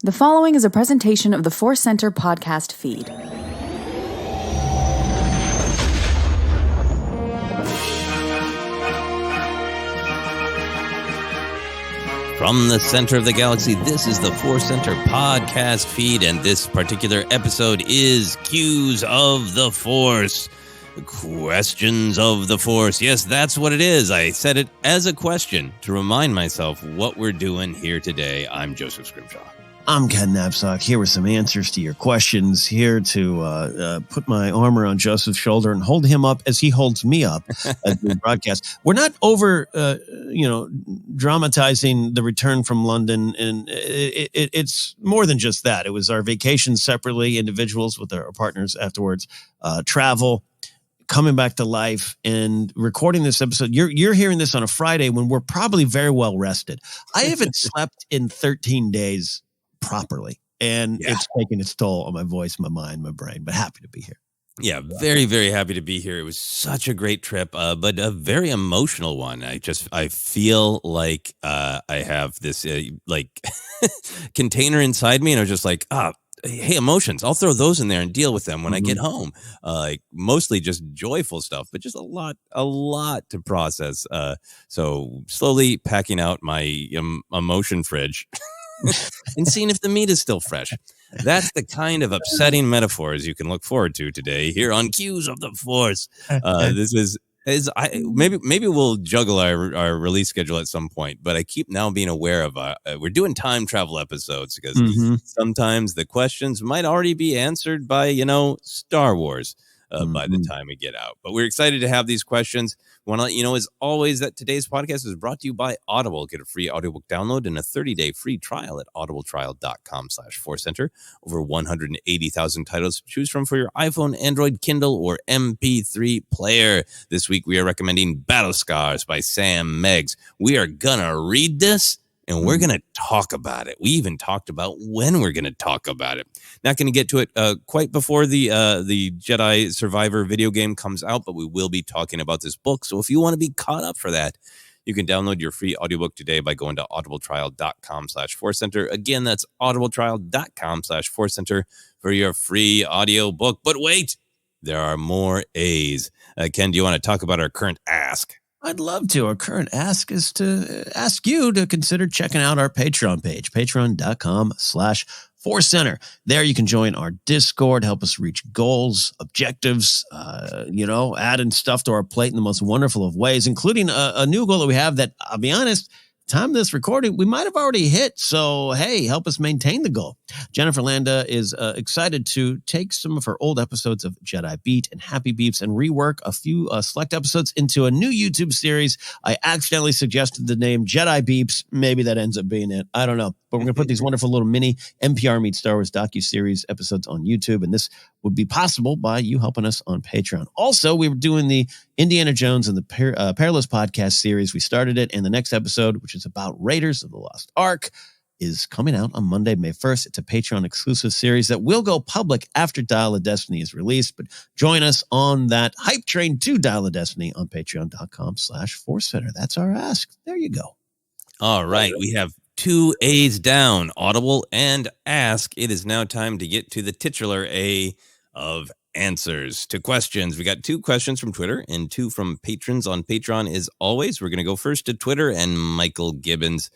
The following is a presentation of the ForceCenter podcast feed. From the center of the galaxy, this is the ForceCenter podcast feed, and this particular episode is Cues of the Force. Questions of the Force. Yes, that's what it is. I said it as a question to remind myself what we're doing here today. I'm Joseph Scrimshaw. I'm Ken Napzok, here with some answers to your questions, here to put my arm around Joseph's shoulder and hold him up as he holds me up as we broadcast. We're not over, dramatizing the return from London, and it's more than just that. It was our vacation separately, individuals with our partners afterwards, travel, coming back to life, and recording this episode. You're hearing this on a Friday when we're probably very well rested. I haven't slept in 13 days properly, and it's taking its toll on my voice, my mind, my brain, but happy to be here. Yeah, very, very happy to be here. It was such a great trip, but a very emotional one. I feel like I have this container inside me, and I was just like, hey, emotions, I'll throw those in there and deal with them when I get home. Mostly just joyful stuff, but just a lot to process. So slowly packing out my emotion fridge and seeing if the meat is still fresh. That's the kind of upsetting metaphors you can look forward to today here on Cues of the Force. This is maybe we'll juggle our release schedule at some point, but I keep now being aware of we're doing time travel episodes because sometimes the questions might already be answered by Star Wars by the time we get out. But we're excited to have these questions. We want to let you know, as always, that today's podcast is brought to you by Audible. Get a free audiobook download and a 30-day free trial at audibletrial.com/ForceCenter. Over 180,000 titles to choose from for your iPhone, Android, Kindle, or MP3 player. This week, we are recommending Battle Scars by Sam Meggs. We are going to read this, and we're going to talk about it. We even talked about when we're going to talk about it. Not going to get to it quite before the Jedi Survivor video game comes out, but we will be talking about this book. So if you want to be caught up for that, you can download your free audiobook today by going to audibletrial.com/ForceCenter. Again, that's audibletrial.com/ForceCenter for your free audiobook. But wait, there are more A's. Ken, do you want to talk about our current ask? I'd love to. Our current ask is to ask you to consider checking out our Patreon page, patreon.com/ForceCenter. There you can join our Discord, help us reach goals, objectives, adding stuff to our plate in the most wonderful of ways, including a new goal that we have that, I'll be honest, time of this recording, we might have already hit. So, hey, help us maintain the goal. Jennifer Landa is excited to take some of her old episodes of Jedi Beat and Happy Beeps and rework a few select episodes into a new YouTube series. I accidentally suggested the name Jedi Beeps. Maybe that ends up being it. I don't know. But we're going to put these wonderful little mini NPR Meets Star Wars docuseries episodes on YouTube, and this would be possible by you helping us on Patreon. Also, we were doing the Indiana Jones and the Perilous podcast series. We started it, and the next episode, which is about Raiders of the Lost Ark, is coming out on Monday, May 1st. It's a Patreon exclusive series that will go public after Dial of Destiny is released, but join us on that hype train to Dial of Destiny on patreon.com/ForceCenter. That's our ask. There you go. All right. We have 2 A's down, Audible and Ask. It is now time to get to the titular A of answers to questions. We got 2 questions from Twitter and 2 from patrons on Patreon. As always, we're going to go first to Twitter and Michael Gibbons.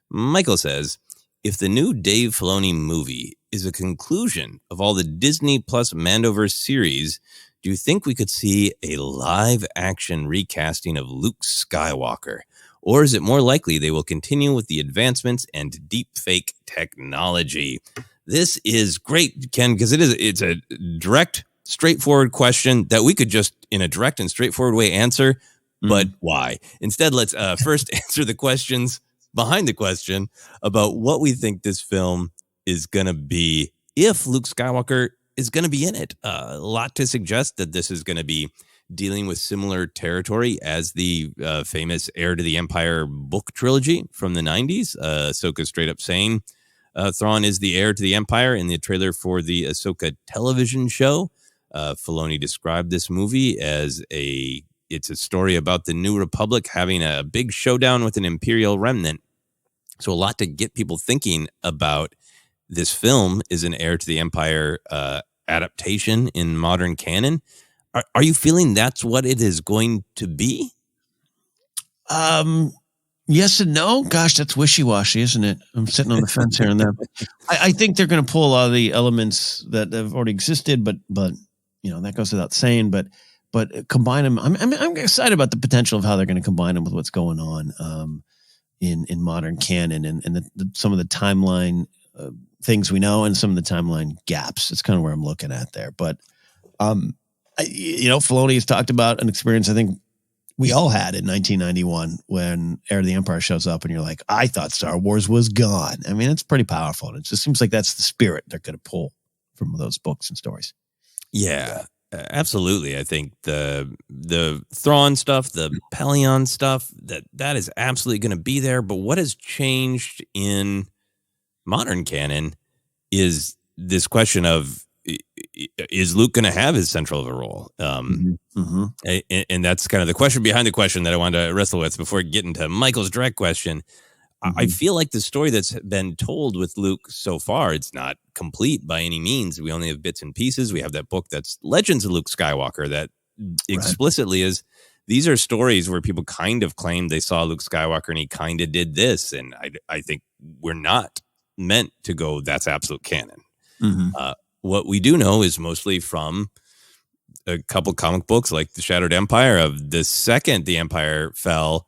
Michael says, if the new Dave Filoni movie is a conclusion of all the Disney Plus Mandoverse series, do you think we could see a live-action recasting of Luke Skywalker? Or is it more likely they will continue with the advancements and deep fake technology? This is great, Ken, because it's a direct, straightforward question that we could just, in a direct and straightforward way, answer. But why? Instead, let's first answer the questions behind the question about what we think this film is going to be if Luke Skywalker is going to be in it. A lot to suggest that this is going to be dealing with similar territory as the famous Heir to the Empire book trilogy from the 90s. Ahsoka straight up saying Thrawn is the heir to the Empire in the trailer for the Ahsoka television show. Filoni described this movie as it's a story about the New Republic having a big showdown with an Imperial remnant. So a lot to get people thinking about this film is an Heir to the Empire adaptation in modern canon. Are you feeling that's what it is going to be? Yes and no. Gosh, that's wishy-washy, isn't it? I'm sitting on the fence here and there. I think they're going to pull a lot of the elements that have already existed, but that goes without saying. But combine them. I'm excited about the potential of how they're going to combine them with what's going on in modern canon and some of the timeline things we know and some of the timeline gaps. It's kind of where I'm looking at there. But Filoni has talked about an experience I think we all had in 1991 when Heir to the Empire shows up and you're like, I thought Star Wars was gone. I mean, it's pretty powerful. And it just seems like that's the spirit they're going to pull from those books and stories. Yeah, absolutely. I think the Thrawn stuff, the Pelion stuff, that is absolutely going to be there. But what has changed in modern canon is this question of, is Luke going to have his central of a role? And that's kind of the question behind the question that I wanted to wrestle with before getting to Michael's direct question. I feel like the story that's been told with Luke so far, it's not complete by any means. We only have bits and pieces. We have that book that's Legends of Luke Skywalker that explicitly is, these are stories where people kind of claim they saw Luke Skywalker and he kind of did this. And I think we're not meant to go, that's absolute canon. What we do know is mostly from a couple comic books like The Shattered Empire of the second the Empire fell,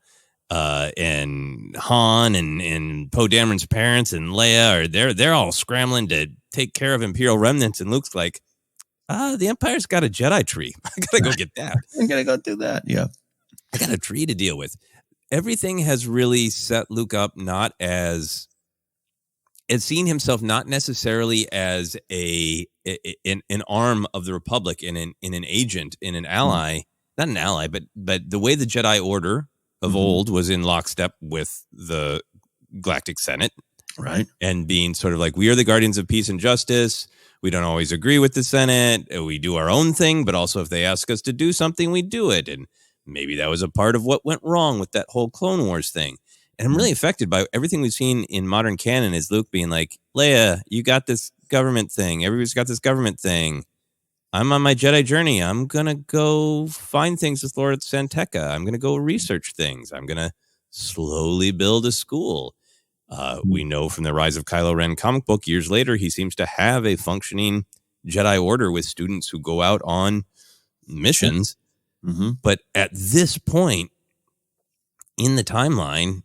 and Han and Poe Dameron's parents and Leia they're all scrambling to take care of Imperial remnants, and Luke's like, the Empire's got a Jedi tree. I gotta go get that. I gotta go do that. Yeah, I got a tree to deal with. Everything has really set Luke up not as seeing himself not necessarily as an arm of the Republic, in an agent, in an ally, not an ally, but the way the Jedi Order of old was in lockstep with the Galactic Senate, right? And being sort of like, we are the guardians of peace and justice. We don't always agree with the Senate. We do our own thing, but also if they ask us to do something, we do it. And maybe that was a part of what went wrong with that whole Clone Wars thing. And I'm really affected by everything we've seen in modern canon is Luke being like, Leia, you got this government thing. Everybody's got this government thing. I'm on my Jedi journey. I'm going to go find things with Lord Santeca. I'm going to go research things. I'm going to slowly build a school. We know from the Rise of Kylo Ren comic book years later, he seems to have a functioning Jedi Order with students who go out on missions. But at this point in the timeline,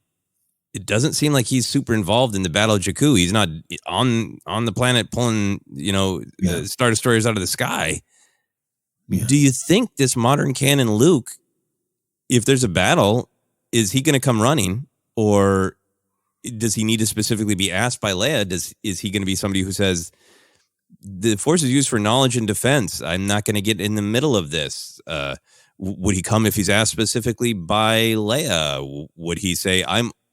it doesn't seem like he's super involved in the Battle of Jakku. He's not on the planet pulling, Star Destroyers out of the sky. Yeah. Do you think this modern canon Luke, if there's a battle, is he going to come running, or does he need to specifically be asked by Leia? Is he going to be somebody who says, the Force is used for knowledge and defense. I'm not going to get in the middle of this. Would he come if he's asked specifically by Leia? Would he say,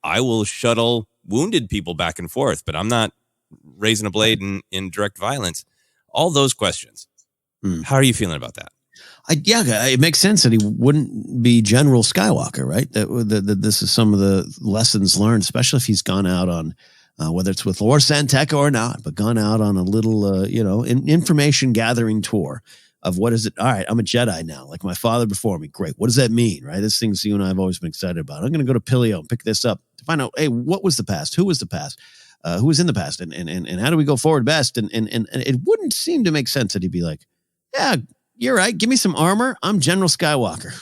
I will shuttle wounded people back and forth, but I'm not raising a blade in direct violence? All those questions. How are you feeling about that? It makes sense that he wouldn't be General Skywalker, right? That this is some of the lessons learned, especially if he's gone out on, whether it's with Lord Santeca or not, but gone out on a little, information gathering tour of what is it? All right, I'm a Jedi now, like my father before me. Great. What does that mean, right? This things you and I have always been excited about. I'm going to go to Pilio and pick this up to find out, hey, what was the past? Who was the past? Who was in the past? And how do we go forward best? And it wouldn't seem to make sense that he'd be like, yeah, you're right. Give me some armor. I'm General Skywalker.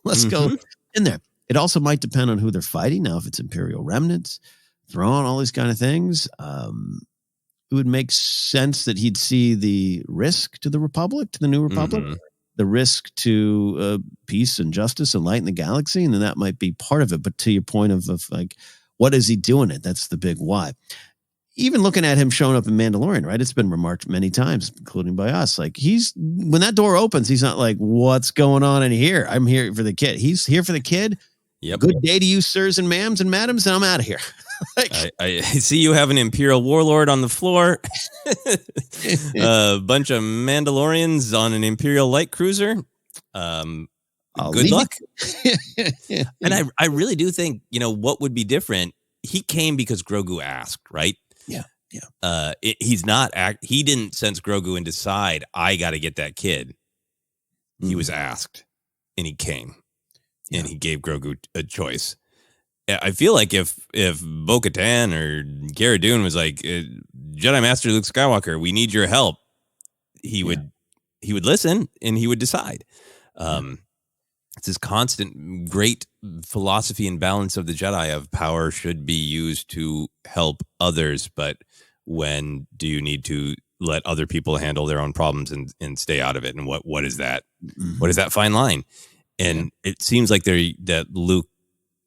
Let's go in there. It also might depend on who they're fighting. Now, if it's Imperial remnants, Thrawn, all these kind of things, it would make sense that he'd see the risk to the Republic, to the New Republic, the risk to peace and justice and light in the galaxy, and then that might be part of it. But to your point of like, what is he doing it? That's the big why. Even looking at him showing up in Mandalorian, right? It's been remarked many times, including by us. Like when that door opens, he's not like, what's going on in here? I'm here for the kid. He's here for the kid. Yep. Good day to you, sirs and ma'ams and madams, and I'm out of here. I see you have an Imperial warlord on the floor. A bunch of Mandalorians on an Imperial light cruiser. Good luck. And I really do think, what would be different? He came because Grogu asked, right? Yeah. He's not he didn't sense Grogu and decide I got to get that kid. He was asked, and he came, and he gave Grogu a choice. I feel like if Bo-Katan or Cara Dune was like, Jedi Master Luke Skywalker, we need your help, he would listen and he would decide. It's this constant great philosophy and balance of the Jedi of power should be used to help others, but when do you need to let other people handle their own problems and stay out of it? And what is that? What is that fine line? And it seems like that Luke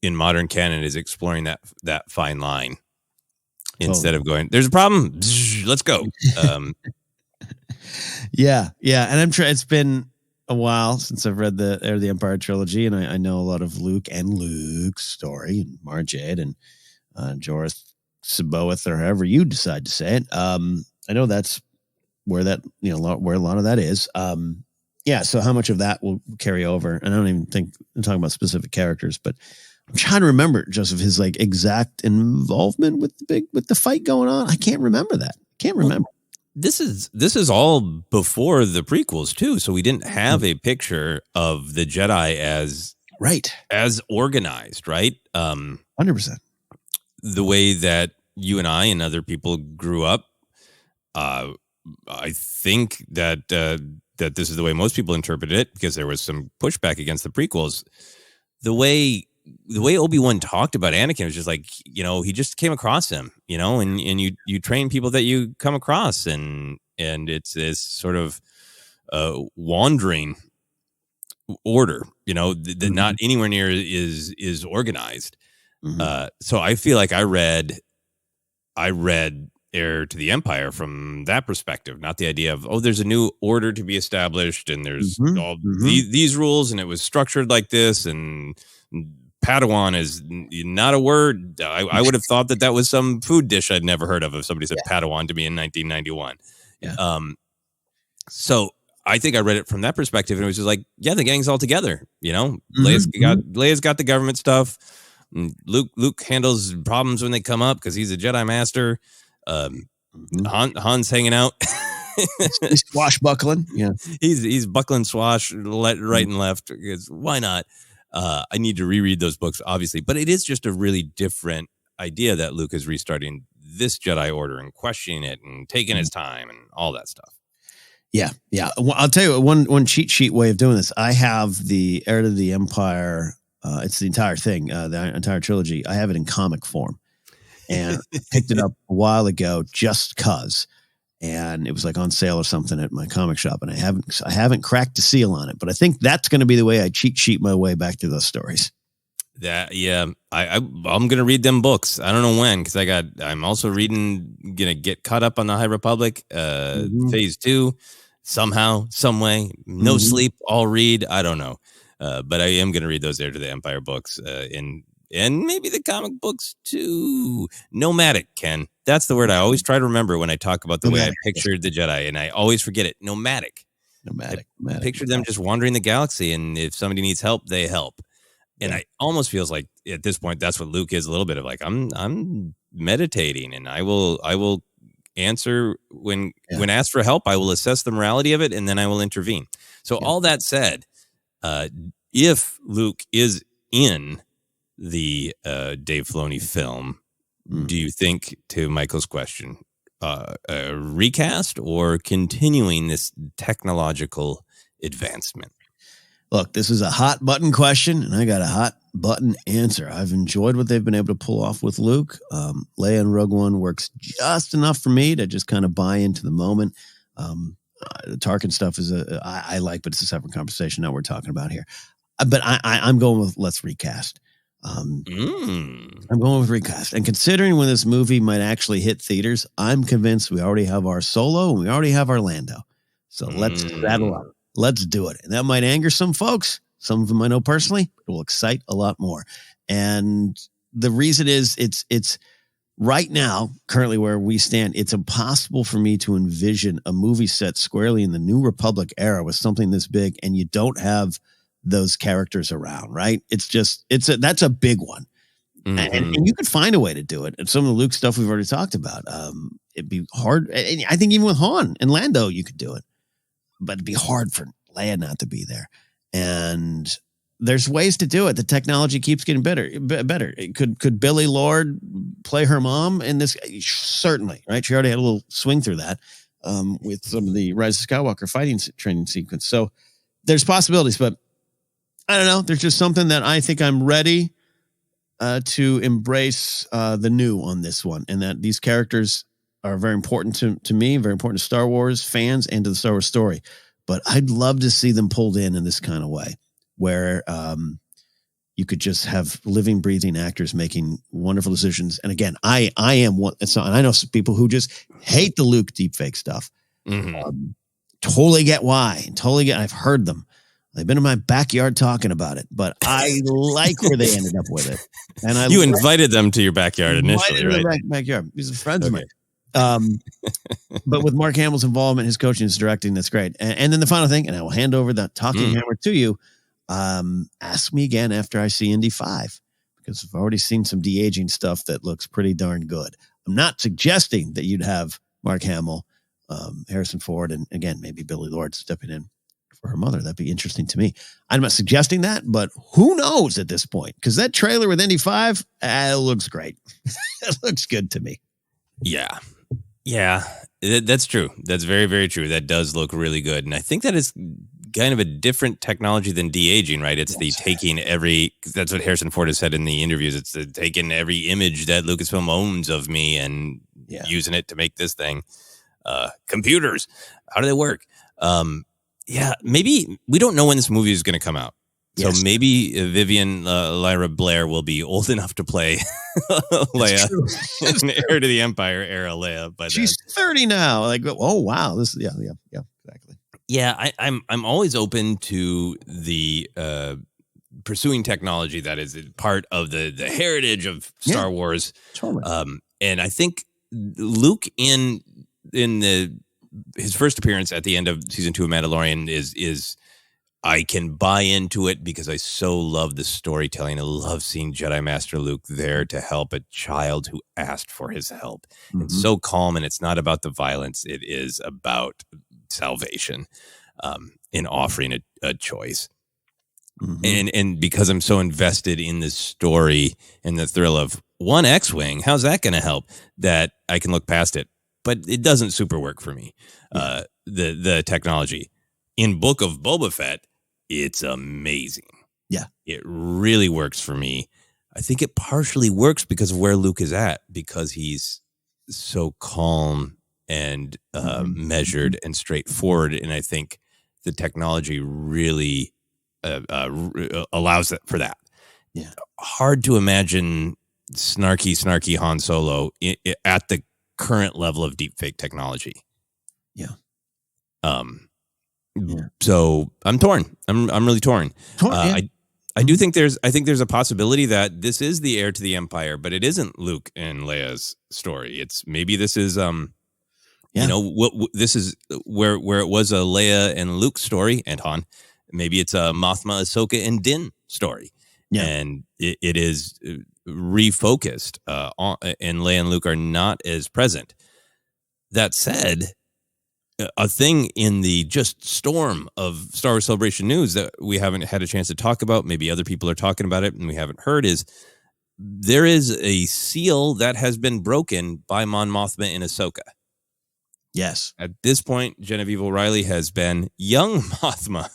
in modern canon is exploring that fine line instead of going, there's a problem, let's go. Yeah. And I'm sure it's been a while since I've read the Heir of the Empire trilogy, and I know a lot of Luke and Luke's story, and Mara Jade and Jorah Saboeth, or however you decide to say it. I know that's where where a lot of that is. So how much of that will carry over? And I don't even think I'm talking about specific characters, but I'm trying to remember, Joseph, his like exact involvement with the fight going on. I can't remember that. Can't remember. This is all before the prequels too, so we didn't have a picture of the Jedi as organized, right? 100%. The way that you and I and other people grew up, I think that this is the way most people interpreted it, because there was some pushback against the prequels. The way Obi-Wan talked about Anakin was just like, he just came across him, and you train people that you come across, and it's this sort of wandering order, that not anywhere near is organized. So I feel like I read Heir to the Empire from that perspective, not the idea of, there's a new order to be established, and there's all these rules, and it was structured like this, and Padawan is not a word. I would have thought that was some food dish I'd never heard of if somebody said Padawan to me in 1991. Yeah. So I think I read it from that perspective, and it was just like, the gang's all togetger. Leia's got the government stuff. Luke handles problems when they come up because he's a Jedi Master. Han's hanging out. He's swashbuckling. Yeah, he's buckling swash right and left. Because why not? I need to reread those books, obviously, but it is just a really different idea that Luke is restarting this Jedi Order and questioning it and taking his time and all that stuff. Yeah. Well, I'll tell you one cheat sheet way of doing this. I have the Heir to the Empire. It's the entire thing, the entire trilogy. I have it in comic form, and I picked it up a while ago just cause. And it was like on sale or something at my comic shop, and I haven't cracked the seal on it, but I think that's going to be the way I cheat sheet my way back to those stories. I'm going to read them books. I don't know when, because I'm also going to get caught up on the High Republic, phase 2, somehow, some way, no sleep, I'll read. I don't know. But I am going to read those Heir to the Empire books, and maybe the comic books too. Nomadic, Ken. That's the word I always try to remember when I talk about the way I pictured the Jedi, and I always forget it. Nomadic. I pictured them just wandering the galaxy, and if somebody needs help, they help. And I almost feels like at this point that's what Luke is a little bit of, like, I'm meditating, and I will answer when asked for help. I will assess the morality of it, and then I will intervene. So all that said, if Luke is in the Dave Filoni film, do you think, to Michael's question, a recast or continuing this technological advancement? Look, this is a hot button question, and I got a hot button answer. I've enjoyed what they've been able to pull off with Luke. Leia and Rogue One works just enough for me to just kind of buy into the moment. The Tarkin stuff is I like, but it's a separate conversation. Not what we're talking about here. But I'm going with let's recast. I'm going with recast. And considering when this movie might actually hit theaters, I'm convinced we already have our Solo and we already have our Lando. So let's saddle up. Let's do it. And that might anger some folks. Some of them I know personally, but it will excite a lot more. And the reason is it's right now, currently where we stand, it's impossible for me to envision a movie set squarely in the New Republic era with something this big, and you don't have those characters around, right? That's a big one. And you could find a way to do it. And some of the Luke stuff we've already talked about. it'd be hard. I think even with Han and Lando, you could do it, but it'd be hard for Leia not to be there. And there's ways to do it. The technology keeps getting better. Could Billy Lord play her mom in this? Certainly, right? She already had a little swing through that with some of the Rise of Skywalker fighting training sequence. So there's possibilities, but I don't know. There's just something that I think I'm ready to embrace the new on this one, and that these characters are very important to me, very important to Star Wars fans and to the Star Wars story. But I'd love to see them pulled in this kind of way, where you could just have living, breathing actors making wonderful decisions. And again, I am one. And I know some people who just hate the Luke deepfake stuff. Mm-hmm. Totally get why. I've heard them. They've been in my backyard talking about it, but I like where they ended up with it. And you invited them to your backyard initially, right? Backyard. These are friends of mine. But with Mark Hamill's involvement, his coaching, his directing, that's great. And then the final thing, and I will hand over the talking hammer to you. Ask me again after I see Indy 5, because I've already seen some de-aging stuff that looks pretty darn good. I'm not suggesting that you'd have Mark Hamill, Harrison Ford, and again, maybe Billy Lord stepping in for her mother. That'd be interesting to me. I'm not suggesting that, but who knows at this point? Because that trailer with Indy 5, it looks great. It looks good to me. Yeah. That's true. That's very, very true. That does look really good. And I think that is kind of a different technology than de-aging, right? It's the taking that's what Harrison Ford has said in the interviews. It's the taking every image that Lucasfilm owns of me and using it to make this thing. Computers, how do they work? Maybe we don't know when this movie is going to come out. So maybe Vivian Lyra Blair will be old enough to play Leia, an Heir to the Empire era Leia. But she's 30 now. Like, oh wow, this exactly. Yeah, I'm always open to the pursuing technology that is part of the heritage of Star Wars. Totally. And I think Luke in his first appearance at the end of season 2 of Mandalorian is I can buy into it because I so love the storytelling. I love seeing Jedi Master Luke there to help a child who asked for his help. Mm-hmm. It's so calm, and it's not about the violence. It is about salvation in offering a choice. Mm-hmm. And because I'm so invested in this story and the thrill of one X-Wing, how's that going to help? That I can look past it. But it doesn't super work for me. The technology. In Book of Boba Fett, it's amazing. Yeah. It really works for me. I think it partially works because of where Luke is at, because he's so calm and measured and straightforward. And I think the technology really allows it for that. Yeah. Hard to imagine snarky Han Solo at the current level of deepfake technology. Yeah. So I'm torn. I'm really torn. I do think there's a possibility that this is the heir to the Empire, but it isn't Luke and Leia's story. It's maybe this is this is where it was a Leia and Luke story and Han. Maybe it's a Mothma, Ahsoka, and Din story. Yeah. And it is refocused and Leia and Luke are not as present. That said, a thing in the just storm of Star Wars Celebration news that we haven't had a chance to talk about, maybe other people are talking about it and we haven't heard, is there is a seal that has been broken by Mon Mothma and Ahsoka. Yes. At this point, Genevieve O'Reilly has been young Mothma,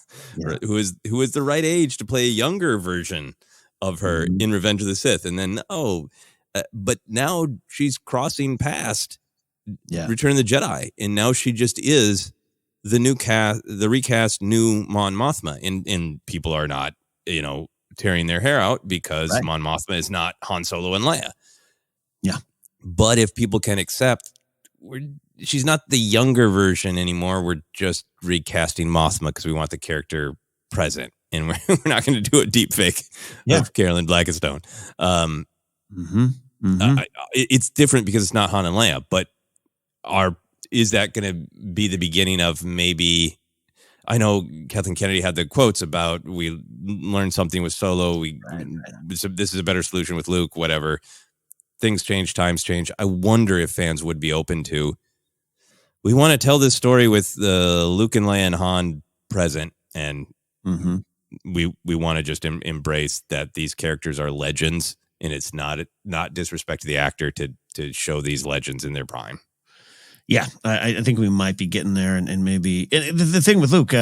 who is the right age to play a younger version of her in Revenge of the Sith. And then, but now she's crossing past Return of the Jedi, and now she just is the recast new Mon Mothma, and people are not, tearing their hair out because Mon Mothma is not Han Solo and Leia. Yeah. But if people can accept, she's not the younger version anymore. We're just recasting Mothma because we want the character present, and we're not going to do a deep fake of Carolyn Blackstone. It's different because it's not Han and Leia, but is that going to be the beginning of maybe? I know Kathleen Kennedy had the quotes about we learned something with Solo. This is a better solution with Luke, whatever. things change, times change. I wonder if fans would be open to. We want to tell this story with Luke and Leia and Han present, and we want to just embrace that these characters are legends, and it's not disrespect to the actor to show these legends in their prime. Yeah, I think we might be getting there, and maybe the thing with Luke.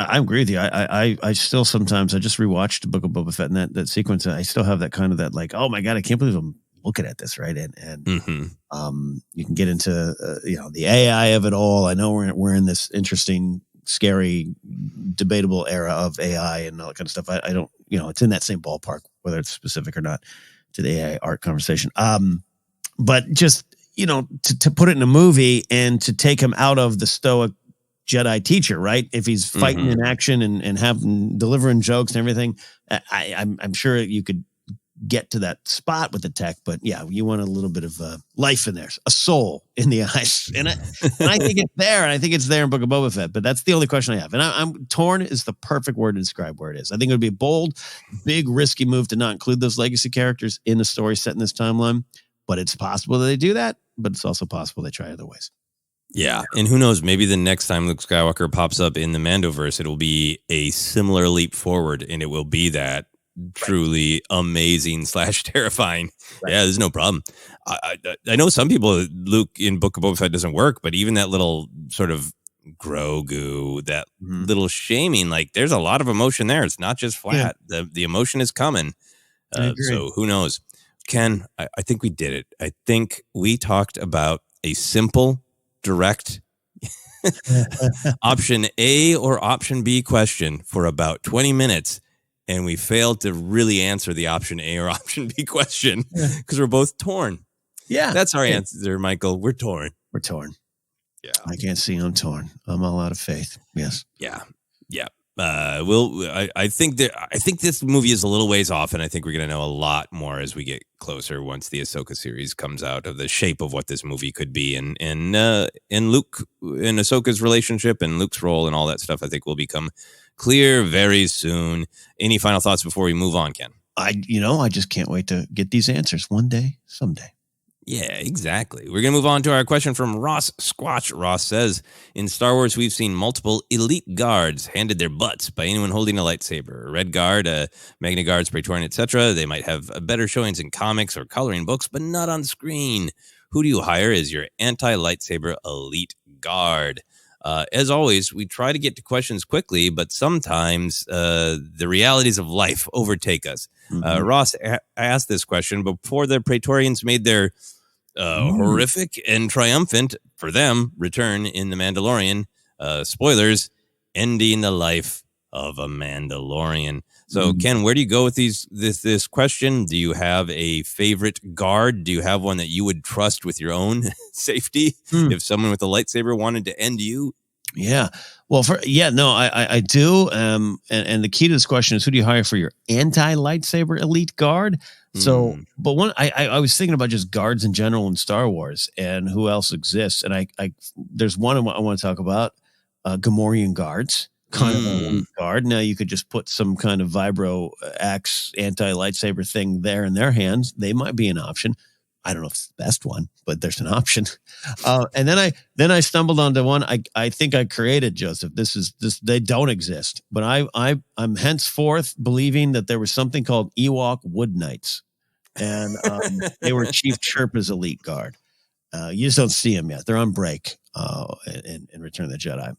I agree with you. I still sometimes I just rewatched the Book of Boba Fett and that sequence. I still have that kind of that like, oh my God, I can't believe I'm looking at this, right? And you can get into the AI of it all. I know we're in this interesting, scary, debatable era of AI and all that kind of stuff. I don't, it's in that same ballpark, whether it's specific or not, to the AI art conversation. But just to put it in a movie and to take him out of the stoic Jedi teacher, right? If he's fighting in action and delivering jokes and everything, I'm sure you could get to that spot with the tech, but yeah, you want a little bit of life in there, a soul in the eyes, and I think it's there, and I think it's there in Book of Boba Fett. But that's the only question I have, and I'm torn is the perfect word to describe where it is. I think it would be a bold, big, risky move to not include those legacy characters in the story set in this timeline, but it's possible that they do that, but it's also possible they try other ways. Yeah, and who knows, maybe the next time Luke Skywalker pops up in the Mandoverse, it will be a similar leap forward, and it will be that truly amazing / terrifying. Right. Yeah, there's no problem. I know some people, Luke in Book of Boba Fett doesn't work, but even that little sort of Grogu, that little shaming, like there's a lot of emotion there. It's not just flat. Yeah. The emotion is coming. So who knows? Ken, I think we did it. I think we talked about a simple, direct option A or option B question for about 20 minutes. And we failed to really answer the option A or option B question because we're both torn. Yeah. That's our answer, Michael. We're torn. We're torn. Yeah. I can't see I'm torn. I'm all out of faith. Yes. Yeah. Yeah. I think this movie is a little ways off, and I think we're going to know a lot more as we get closer once the Ahsoka series comes out of the shape of what this movie could be, and Luke and Ahsoka's relationship and Luke's role and all that stuff. I think will become clear very soon. Any final thoughts before we move on, Ken? I just can't wait to get these answers one day, someday. Yeah, exactly. We're going to move on to our question from Ross Squatch. Ross says, in Star Wars, we've seen multiple elite guards handed their butts by anyone holding a lightsaber. A Red Guard, Magna Guards, Praetorian, etc. They might have better showings in comics or coloring books, but not on screen. Who do you hire as your anti-lightsaber elite guard? As always, we try to get to questions quickly, but sometimes the realities of life overtake us. Ross asked this question before the Praetorians made their horrific and triumphant, for them, return in The Mandalorian. Spoilers, ending the life of a Mandalorian. So, Ken, where do you go with this question? Do you have a favorite guard? Do you have one that you would trust with your own safety if someone with a lightsaber wanted to end you? Yeah. Well, I do. And the key to this question is, who do you hire for your anti-lightsaber elite guard? So, but I was thinking about just guards in general in Star Wars and who else exists. And there's one I want to talk about, Gamorrean guards, kind of an elite guard. Now you could just put some kind of vibro axe anti-lightsaber thing there in their hands. They might be an option. I don't know if it's the best one, but there's an option. And then I stumbled onto one I think I created, Joseph. They don't exist, but I'm henceforth believing that there was something called Ewok Wood Knights, and they were Chief Sherpa's elite guard. You just don't see them yet. They're on break in Return of the Jedi.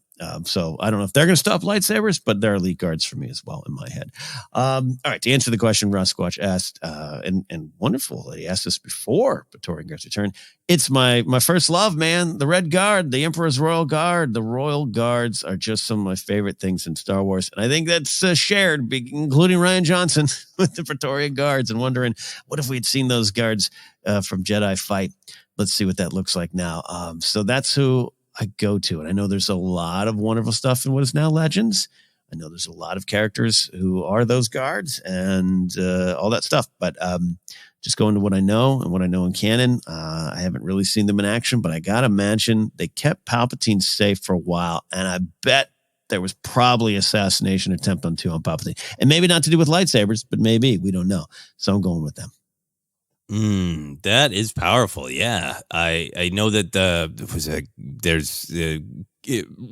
So I don't know if they're going to stop lightsabers, but they're elite guards for me as well in my head. All right, to answer the question Ross Squatch asked, and wonderful that he asked this before Praetorian Guard's return. It's my first love, man. The Red Guard, the Emperor's Royal Guard. The Royal Guards are just some of my favorite things in Star Wars. And I think that's shared, including Rian Johnson with the Praetorian Guards, and wondering, what if we had seen those guards from Jedi fight? Let's see what that looks like now. So that's who I go to. And I know there's a lot of wonderful stuff in what is now Legends. I know there's a lot of characters who are those guards and all that stuff. But just going to what I know and what I know in canon, I haven't really seen them in action, but I got to imagine they kept Palpatine safe for a while. And I bet there was probably assassination attempt on Palpatine. And maybe not to do with lightsabers, but maybe. We don't know. So I'm going with them. That is powerful. Yeah, I know that there's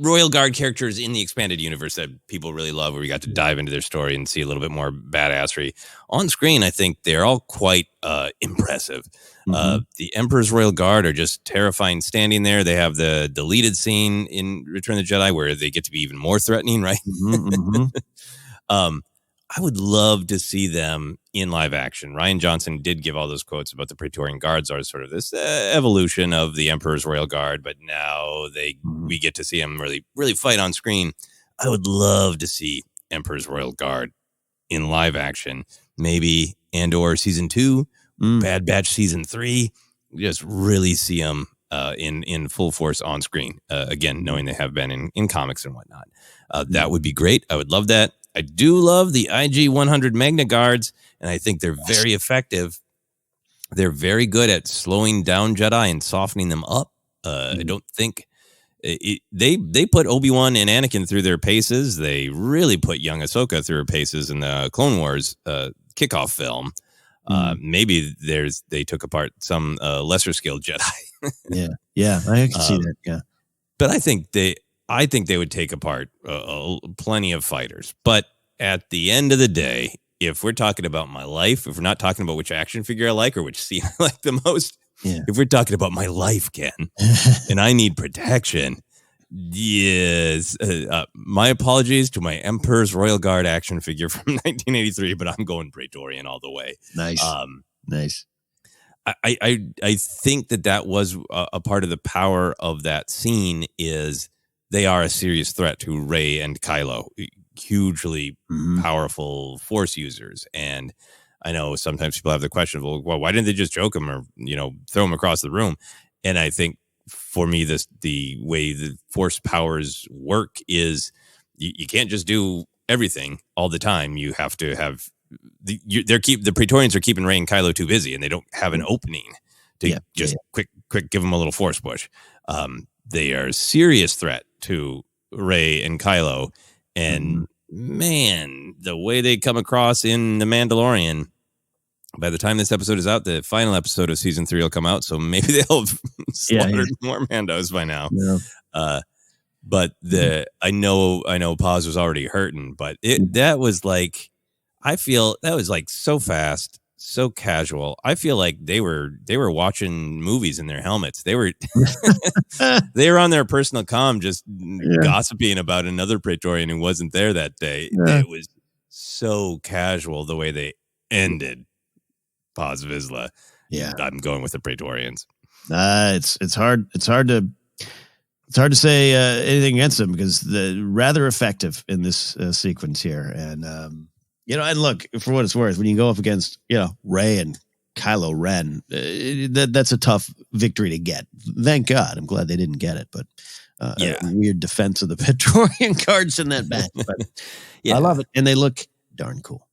Royal Guard characters in the expanded universe that people really love, where we got to dive into their story and see a little bit more badassery on screen. I think they're all quite impressive. The Emperor's Royal Guard are just terrifying standing there. They have the deleted scene in Return of the Jedi where they get to be even more threatening, right? I would love to see them in live action. Rian Johnson did give all those quotes about the Praetorian Guards are sort of this evolution of the Emperor's Royal Guard, but now we get to see them really fight on screen. I would love to see Emperor's Royal Guard in live action. Maybe Andor season 2, Bad Batch season 3. Just really see them in full force on screen. Again, knowing they have been in comics and whatnot. That would be great. I would love that. I do love the IG-100 Magna Guards, and I think they're very effective. They're very good at slowing down Jedi and softening them up. I don't think they put Obi-Wan and Anakin through their paces. They really put young Ahsoka through her paces in the Clone Wars kickoff film. Maybe they took apart some lesser skilled Jedi. yeah, I can see that. Yeah, but I think they would take apart plenty of fighters. But at the end of the day, if we're talking about my life, if we're not talking about which action figure I like or which scene I like the most, if we're talking about my life, Ken, and I need protection, yes. My apologies to my Emperor's Royal Guard action figure from 1983, but I'm going Praetorian all the way. Nice. Nice. I think that was a part of the power of that scene is they are a serious threat to Rey and Kylo, hugely powerful Force users. And I know sometimes people have the question of, well, why didn't they just joke him or, throw him across the room? And I think for me, the way the Force powers work is you can't just do everything all the time. You have to have the Praetorians are keeping Rey and Kylo too busy, and they don't have an opening to quick give them a little Force push. They are a serious threat to Rey and Kylo, and man, the way they come across in The Mandalorian. By the time this episode is out, the final episode of season 3 will come out, so maybe they'll have slaughtered more Mandos by now. Yeah. But I know Paz was already hurting, but that was like, I feel that was like so fast, so casual. I feel like they were watching movies in their helmets. They were they were on their personal comm just gossiping about another Praetorian who wasn't there that day. Yeah. It was so casual the way they ended Paz Vizsla. Yeah, I'm going with the Praetorians. It's hard to say anything against them because they're rather effective in this sequence here. And and look, for what it's worth, when you go up against Rey and Kylo Ren, that's a tough victory to get. Thank God, I'm glad they didn't get it. But a weird defense of the Praetorian Guards in that match. But I love it, and they look darn cool.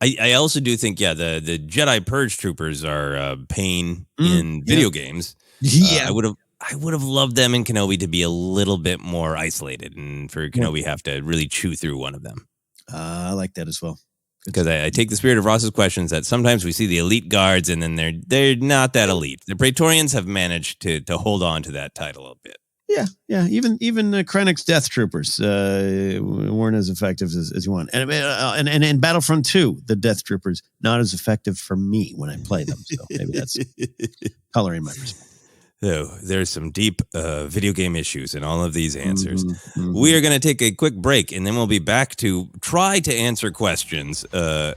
I also do think, the Jedi Purge troopers are pain in video games. Yeah, I would have loved them in Kenobi to be a little bit more isolated, and for Kenobi have to really chew through one of them. I like that as well. Because I take the spirit of Ross's questions that sometimes we see the elite guards, and then they're not that elite. The Praetorians have managed to hold on to that title a bit. Yeah. Even Krennic's Death Troopers weren't as effective as you want. And in Battlefront 2, the Death Troopers not as effective for me when I play them. So maybe that's coloring my perspective. So there's some deep video game issues in all of these answers. We are going to take a quick break, and then we'll be back to try to answer questions and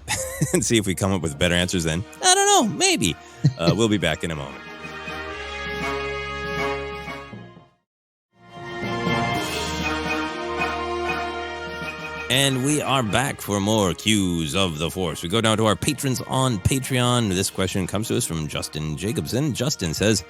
see if we come up with better answers then. I don't know, maybe. We'll be back in a moment. And we are back for more Cues of the Force. We go down to our patrons on Patreon. This question comes to us from Justin Jacobson. Justin says,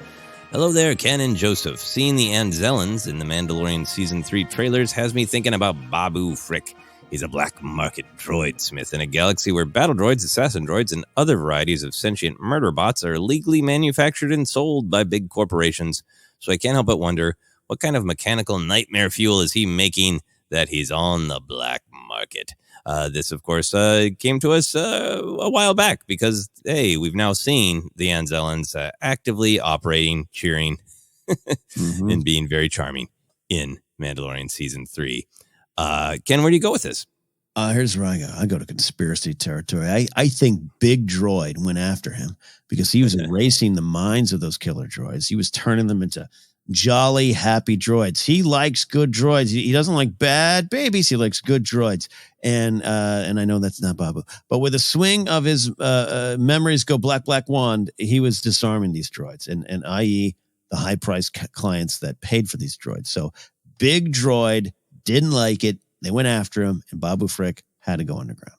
hello there, Ken and Joseph. Seeing the Anzellans in the Mandalorian Season 3 trailers has me thinking about Babu Frik. He's a black market droid smith in a galaxy where battle droids, assassin droids, and other varieties of sentient murder bots are legally manufactured and sold by big corporations. So I can't help but wonder, what kind of mechanical nightmare fuel is he making that he's on the black market? This, of course, came to us a while back because, hey, we've now seen the Anzellans actively operating, cheering, and being very charming in Mandalorian Season 3. Ken, where do you go with this? Here's where I go. I go to conspiracy territory. I think Big Droid went after him because he was erasing the minds of those killer droids. He was turning them into jolly, happy droids. He likes good droids. He doesn't like bad babies. He likes good droids. And I know that's not Babu, but with a swing of his memories go black wand, he was disarming these droids, and i.e. the high price clients that paid for these droids. So Big Droid didn't like it. They went after him, and Babu Frik had to go underground.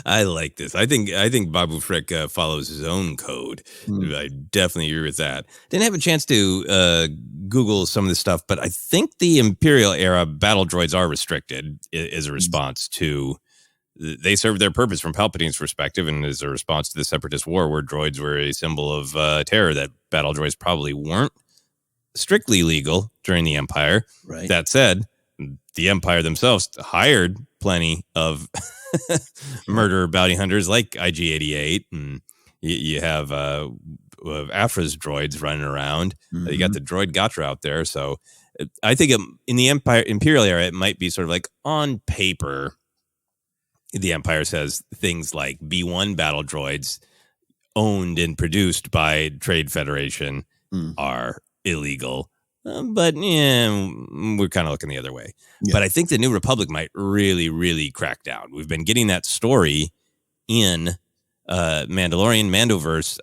I like this. I think Babu Frik follows his own code. I definitely agree with that. Didn't have a chance to Google some of this stuff, but I think the Imperial era battle droids are restricted as a response to. They served their purpose from Palpatine's perspective, and as a response to the Separatist War, where droids were a symbol of terror, that battle droids probably weren't strictly legal during the Empire. Right. That said, the Empire themselves hired plenty of murder bounty hunters like IG-88, and you have Afra's droids running around. You got the droid Gatra out there. So I think in the Imperial era, it might be sort of like on paper, the Empire says things like B1 battle droids owned and produced by Trade Federation are illegal. But we're kind of looking the other way. Yeah. But I think the New Republic might really, really crack down. We've been getting that story in Mandalorian Mandoverse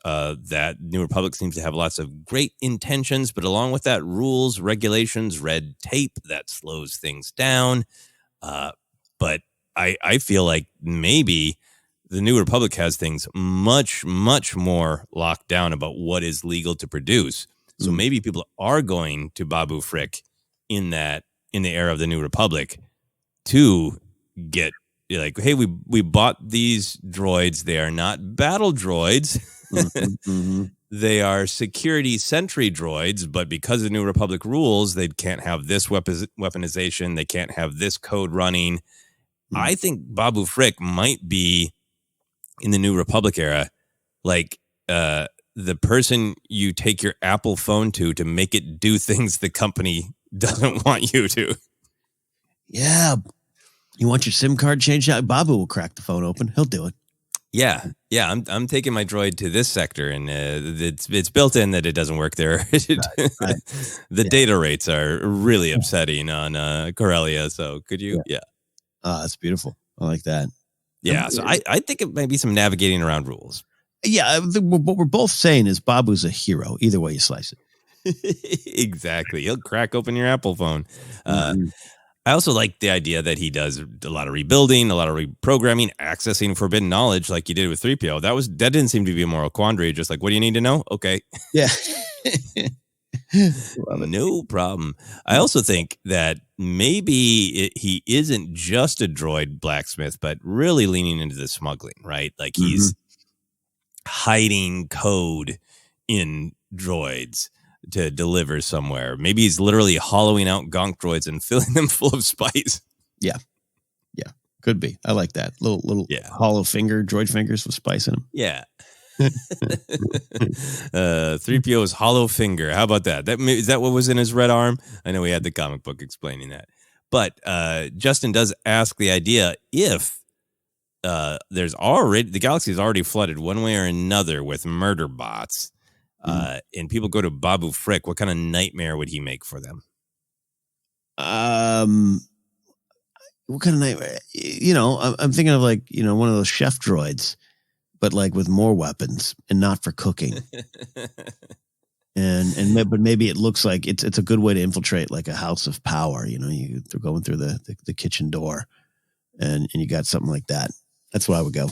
that New Republic seems to have lots of great intentions, but along with that, rules, regulations, red tape that slows things down. But I feel like maybe the New Republic has things much, much more locked down about what is legal to produce. So maybe people are going to Babu Frik in the era of the New Republic to get like, hey, we bought these droids. They are not battle droids. They are security sentry droids, but because of New Republic rules, they can't have this weaponization. They can't have this code running. I think Babu Frik might be in the New Republic era, like the person you take your Apple phone to make it do things the company doesn't want you to. Yeah. You want your SIM card changed out? Babu will crack the phone open. He'll do it. Yeah. I'm taking my droid to this sector, and it's built in that it doesn't work there. Right. The data rates are really upsetting on Corellia. So could you? Yeah. Oh, that's beautiful. I like that. Yeah. So I think it might be some navigating around rules. Yeah, what we're both saying is Babu's a hero, either way you slice it. Exactly. He'll crack open your Apple phone. I also like the idea that he does a lot of rebuilding, a lot of reprogramming, accessing forbidden knowledge like you did with 3PO. That didn't seem to be a moral quandary. Just like, what do you need to know? Okay. Yeah. No problem. I also think that maybe he isn't just a droid blacksmith, but really leaning into the smuggling, right? Like he's hiding code in droids to deliver somewhere. Maybe he's literally hollowing out gonk droids and filling them full of spice. Yeah. Could be. I like that. Little hollow droid fingers with spice in them. Yeah. 3PO's hollow finger. How about that? Is that what was in his red arm? I know we had the comic book explaining that. But Justin does ask the idea if the galaxy is already flooded one way or another with murder bots, and people go to Babu Frik, what kind of nightmare would he make for them? What kind of nightmare? I'm thinking of like, one of those chef droids, but like with more weapons and not for cooking. But maybe it looks like it's a good way to infiltrate like a house of power. They're going through the kitchen door, and you got something like that. That's where I would go.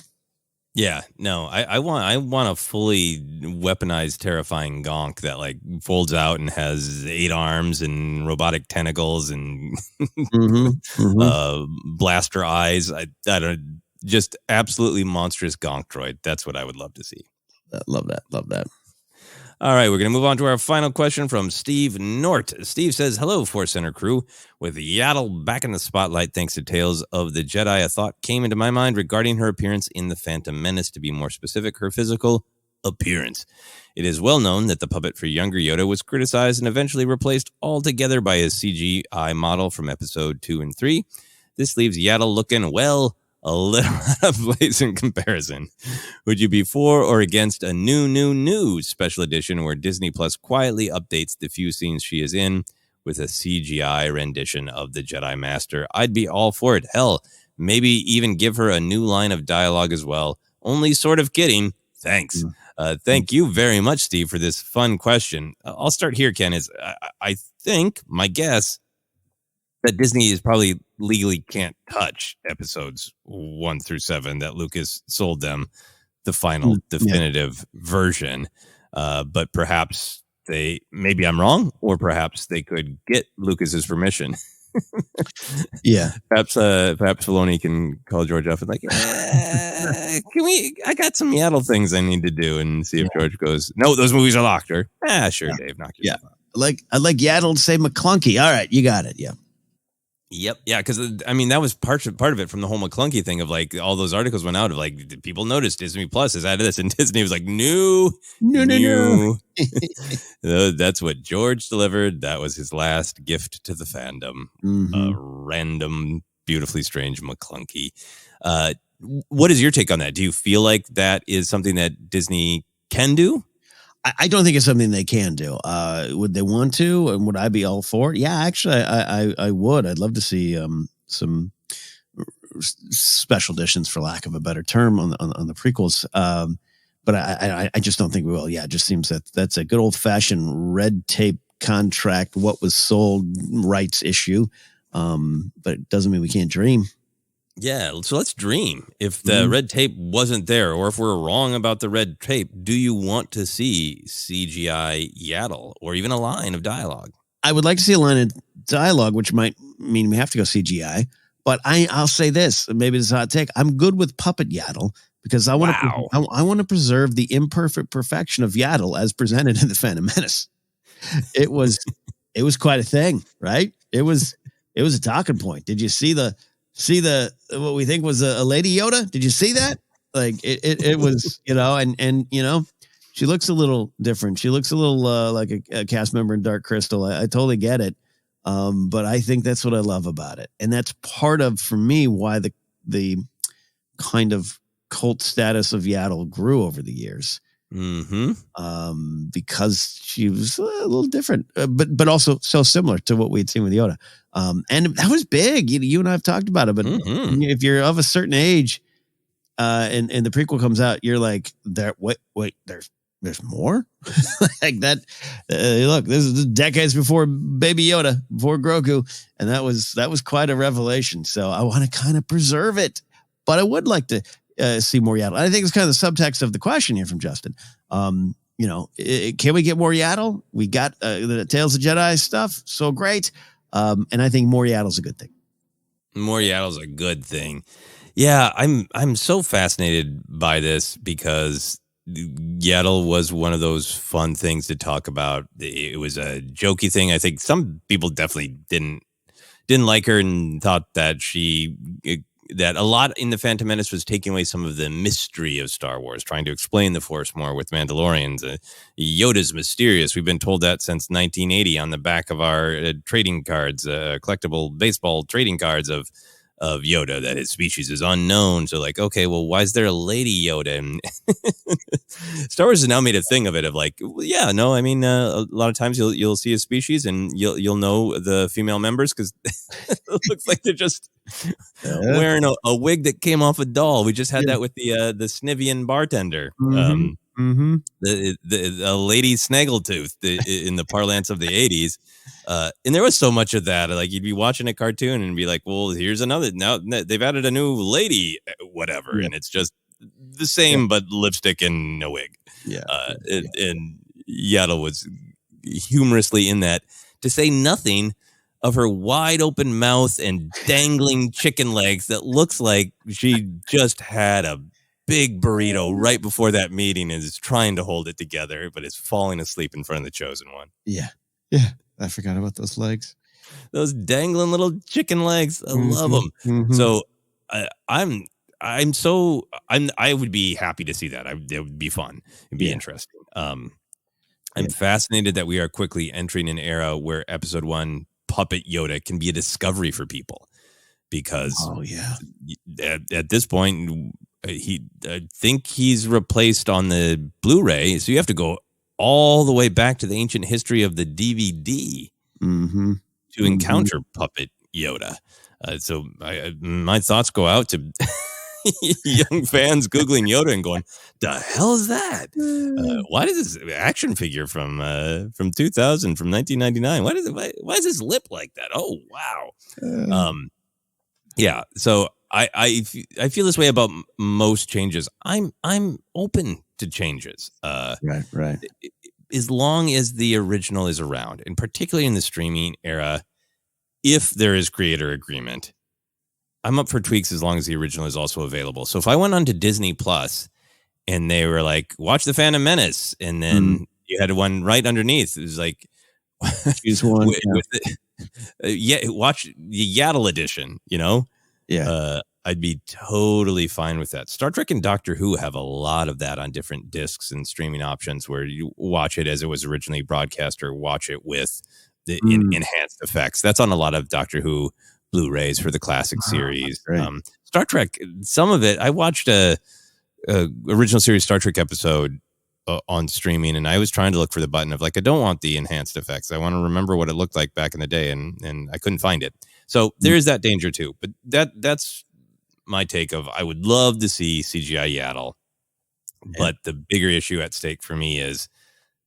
Yeah, no, I want a fully weaponized, terrifying gonk that like folds out and has 8 arms and robotic tentacles and blaster eyes. I don't, just absolutely monstrous gonk droid. That's what I would love to see. Love that. All right, we're going to move on to our final question from Steve Nort. Steve says, hello, ForceCenter crew. With Yaddle back in the spotlight thanks to Tales of the Jedi, a thought came into my mind regarding her appearance in The Phantom Menace. To be more specific, her physical appearance. It is well known that the puppet for younger Yoda was criticized and eventually replaced altogether by his CGI model from episode 2 and 3. This leaves Yaddle looking, well, a little out of place in comparison. Would you be for or against a new special edition where Disney Plus quietly updates the few scenes she is in with a CGI rendition of the Jedi Master? I'd be all for it. Hell, maybe even give her a new line of dialogue as well. Only sort of kidding. Thanks. Thank you very much, Steve, for this fun question. I'll start here, Ken. I think, my guess, that Disney is probably legally can't touch episodes 1 through 7 that Lucas sold them the final definitive version. But perhaps maybe I'm wrong, or perhaps they could get Lucas's permission. Perhaps Filoni can call George up and like, I got some Yaddle things I need to do, and see if George goes, no, those movies are locked, or sure, Dave, knock yourself out. I'd like Yaddle to say McClunky. All right, you got it. Yep. Yeah, because I mean that was part of it from the whole McClunky thing of like all those articles went out of like people noticed Disney Plus is out of this, and Disney was like no. That's what George delivered. That was his last gift to the fandom. A random, beautifully strange McClunky. What is your take on that? Do you feel like that is something that Disney can do? I don't think it's something they can do. Would they want to? And would I be all for it? Yeah, actually, I would. I'd love to see some special editions, for lack of a better term, on the prequels. But I just don't think we will. Yeah, it just seems that that's a good old fashioned red tape contract. What was sold rights issue. But it doesn't mean we can't dream. Yeah, so let's dream. If the red tape wasn't there, or if we're wrong about the red tape, do you want to see CGI Yaddle, or even a line of dialogue? I would like to see a line of dialogue, which might mean we have to go CGI. But I'll say this, maybe this is a hot take. I'm good with puppet Yaddle because I want to preserve the imperfect perfection of Yaddle as presented in the Phantom Menace. It was quite a thing, right? It was a talking point. Did you see the what we think was a Lady Yoda? Did you see that? Like it was, and she looks a little different. She looks a little like a cast member in Dark Crystal. I totally get it. But I think that's what I love about it. And that's part of, for me, why the kind of cult status of Yaddle grew over the years. Because she was a little different, but also so similar to what we had seen with Yoda. And that was big. You and I have talked about it, but if you're of a certain age, and the prequel comes out, you're like, wait, there's more like that. Look, this is decades before Baby Yoda, before Grogu. And that was quite a revelation. So I want to kind of preserve it, but I would like to see more Yaddle. I think it's kind of the subtext of the question here from Justin. Can we get more Yaddle? We got the Tales of Jedi stuff. So great. And I think more Yaddle's a good thing. More Yaddle's a good thing. Yeah, I'm so fascinated by this because Yaddle was one of those fun things to talk about. It was a jokey thing. I think some people definitely didn't like her and thought that that a lot in the Phantom Menace was taking away some of the mystery of Star Wars, trying to explain the Force more with Mandalorians. Yoda's mysterious. We've been told that since 1980 on the back of our trading cards, collectible baseball trading cards of Yoda, that his species is unknown. So like, okay, well, why is there a Lady Yoda? And Star Wars has now made a thing of it of like, yeah, no, I mean, a lot of times you'll see a species and you'll know the female members because it looks like they're just wearing a wig that came off a doll. We just had that with the Snivian bartender. The lady snaggletooth in the parlance of the 80s. And there was so much of that. Like you'd be watching a cartoon and be like, well, here's another. Now they've added a new lady, whatever. And it's just the same, but lipstick and a wig. And Yaddle was humorously in that, to say nothing of her wide open mouth and dangling chicken legs that looks like she just had a big burrito right before that meeting and is trying to hold it together, but is falling asleep in front of the chosen one. Yeah. I forgot about those legs. Those dangling little chicken legs. I love them. Mm-hmm. So I would be happy to see that. It would be fun. It'd be interesting. I'm fascinated that we are quickly entering an era where Episode 1 Puppet Yoda can be a discovery for people, because at this point, I think he's replaced on the Blu-ray, so you have to go all the way back to the ancient history of the DVD to encounter Puppet Yoda. So my thoughts go out to young fans Googling Yoda and going, the hell is that? Why does this action figure from 2000, from 1999, why is his lip like that? Oh, wow. Yeah. So I feel this way about most changes. I'm open to changes. Right. As long as the original is around, and particularly in the streaming era, if there is creator agreement, I'm up for tweaks as long as the original is also available. So if I went on to Disney Plus and they were like, watch the Phantom Menace, and then you had one right underneath, it was like, choose one. Watch the Yaddle edition, I'd be totally fine with that. Star Trek and Doctor Who have a lot of that on different discs and streaming options, where you watch it as it was originally broadcast or watch it with the enhanced effects. That's on a lot of Doctor Who Blu-rays for the classic series. Star Trek, some of it, I watched a original series Star Trek episode on streaming, and I was trying to look for the button of like, I don't want the enhanced effects. I want to remember what it looked like back in the day, and I couldn't find it. So there is that danger too. But that's my take of, I would love to see CGI Yaddle, but the bigger issue at stake for me is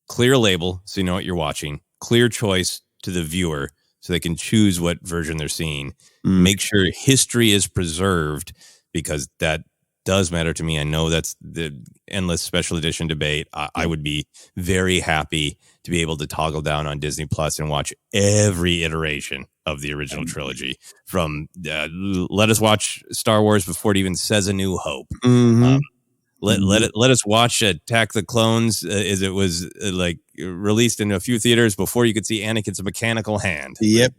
clear label, so you know what you're watching, clear choice to the viewer so they can choose what version they're seeing. Make sure history is preserved, because that does matter to me. I know that's the endless special edition debate. I would be very happy to be able to toggle down on Disney Plus and watch every iteration of the original trilogy, from let us watch Star Wars before it even says A New Hope. Let us watch Attack the Clones as it was released in a few theaters before you could see Anakin's mechanical hand. Yep.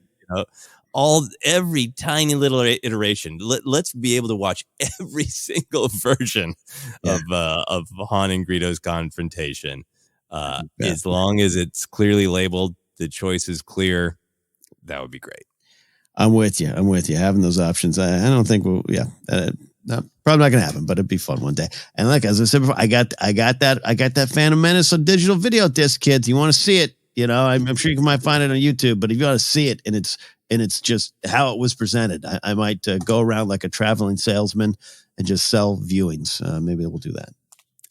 Every tiny little iteration. Let's be able to watch every single version of Han and Greedo's confrontation. As long as it's clearly labeled, the choice is clear, that would be great. I'm with you. Having those options, I don't think probably not going to happen, but it'd be fun one day. And like, as I said before, I got that Phantom Menace on digital video disc, kids. You want to see it? I'm sure you might find it on YouTube, but if you want to see it, and it's just how it was presented, I might go around like a traveling salesman and just sell viewings. Maybe we'll do that.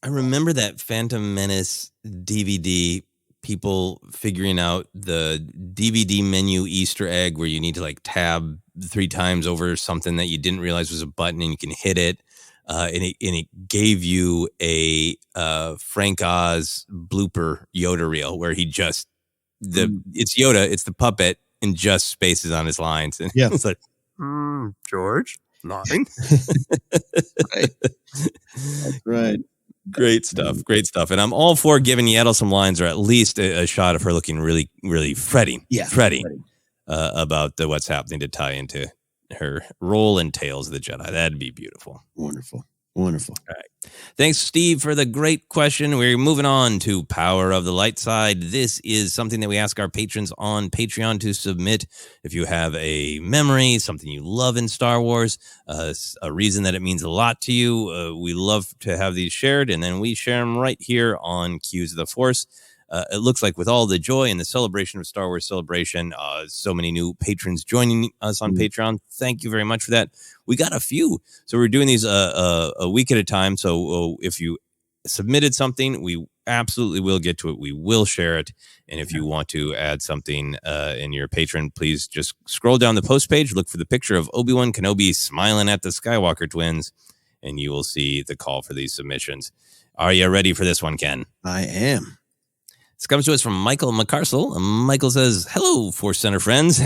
I remember that Phantom Menace DVD, people figuring out the DVD menu Easter egg where you need to tab 3 times over something that you didn't realize was a button, and you can hit it. And it gave you a Frank Oz blooper Yoda reel where he just, it's Yoda, it's the puppet, and just spaces on his lines. And it's like, George, line. Right. That's right. Great stuff. And I'm all for giving Yaddle some lines, or at least a shot of her looking really, really fretting about what's happening, to tie into her role in Tales of the Jedi. That'd be beautiful. Wonderful. All right. Thanks, Steve, for the great question. We're moving on to Power of the Light Side. This is something that we ask our patrons on Patreon to submit. If you have a memory, something you love in Star Wars, a reason that it means a lot to you, we love to have these shared, and then we share them right here on Cues of the Force. It looks like with all the joy and the celebration of Star Wars Celebration, so many new patrons joining us on Patreon. Thank you very much for that. We got a few. So we're doing these a week at a time. So if you submitted something, we absolutely will get to it. We will share it. And if you want to add something in your patron, please just scroll down the post page, look for the picture of Obi-Wan Kenobi smiling at the Skywalker twins, and you will see the call for these submissions. Are you ready for this one, Ken? I am. This comes to us from Michael McCarsell. Michael says, hello, ForceCenter friends.